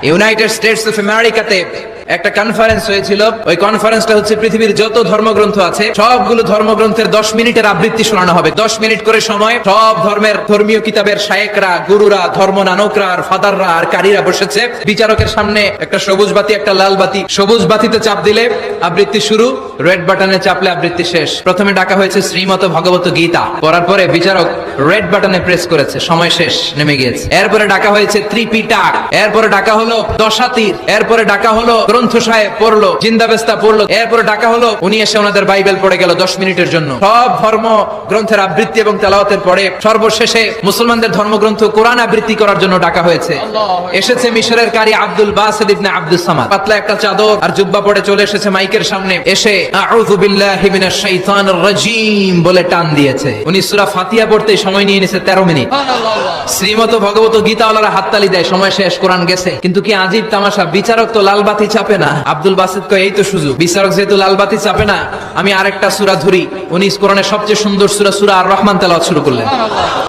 United states of আমেরিকাতে একটা conference হয়েছিল। ওই কনফারেন্সটা হচ্ছে পৃথিবীর যত ধর্মগ্রন্থ আছে সবগুলো ধর্মগ্রন্থের 10 মিনিটের আবৃত্তি শোনানো হবে। 10 মিনিট করে সময়। সব ধর্মের ধর্মীয় কিতাবের শায়েকরা, গুরুরা, ধর্ম নানকরা আর ফাদাররা আর কারীরা বসেছে। বিচারকের সামনে একটা সবুজ বাতি, একটা লাল বাতি। সবুজ বাতিতে চাপ দিলে আবৃত্তি শুরু, রেড বাটনে চাপলে আবৃত্তি শেষ। প্রথমে ডাকা হয়েছে শ্রীমত ভগবত গীতা, পড়ার পরে বিচারক রেড বাটনে প্রেস করেছে, সময় শেষ, নেমে গিয়েছে। এরপরে ডাকা হয়েছে ত্রিপিটক, এরপরে ডাকা হলো দশাতীর, এরপরে ডাকা হলো গ্রন্থ সাহেব পড়লো, জিন্দাবেস্তা পড়লো, এরপরে ডাকা হলো উনি এসে ওনাদের বাইবেল পড়ে গেল 10 মিনিটের জন্য। সব ধর্ম গ্রন্থের আবৃত্তি এবং তেলাওয়াতের পরে সর্বশেষে মুসলমানদের ধর্মগ্রন্থ কোরআন আবৃত্তি করার জন্য ডাকা হয়েছে। এসেছে মিশরের কারি আব্দুল বাসিত ইবনে আব্দুস সামাদ, পাতলা একটা চাদর আর জুব্বা পরে চলে এসেছে মাইকের সামনে। এসে আউযু বিল্লাহি মিনাশ শাইতানির রাজীম বলে টান দিয়েছে। উনি সূরা ফাতিহা পড়তে সময় নিয়ে নিয়েছে 13 মিনিট। শ্রীমত ভগবত গীতাওয়ালারা হাততালি দেয়, সময় শেষ, কোরআন গেছে। কিন্তু কি আজীব তামাশা, বিচারক তো লাল বাতি চাপে না। আব্দুল বাসিত কয় এই তো সুযোগ, বিচারক যেহেতু লাল বাতি চাপে না, আমি আরেকটা সূরা ধরি। উনি কোরআনের সবচেয়ে সুন্দর সূরা সূরা আর রহমান তেলাওয়াত শুরু করলেন।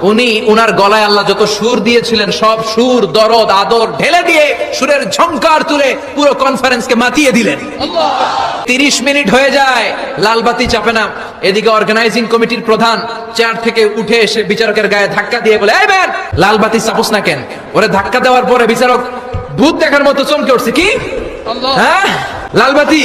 উনি উনার গলায় আল্লাহ যত সুর দিয়েছিলেন সব সুর, দরদ, আদর ঢেলে দিয়ে সুরের ঝংকার তুলে পুরো কনফারেন্সকে মাতিয়ে দিলেন। 30 মিনিট হয়ে যায়, লাল বাতি চাপে না। এদিকে অর্গানাইজিং কমিটির প্রধান চেয়ার থেকে উঠে এসে বিচারকের গায়ে ধাক্কা দিয়ে বলে, এই ম্যান, লাল বাতি চাপোস না কেন? ওরে ধাক্কা দেওয়ার পরে বিচারক ভূত দেখার মতো চমকে উঠছে। কি? হ্যাঁ, লাল বাতি।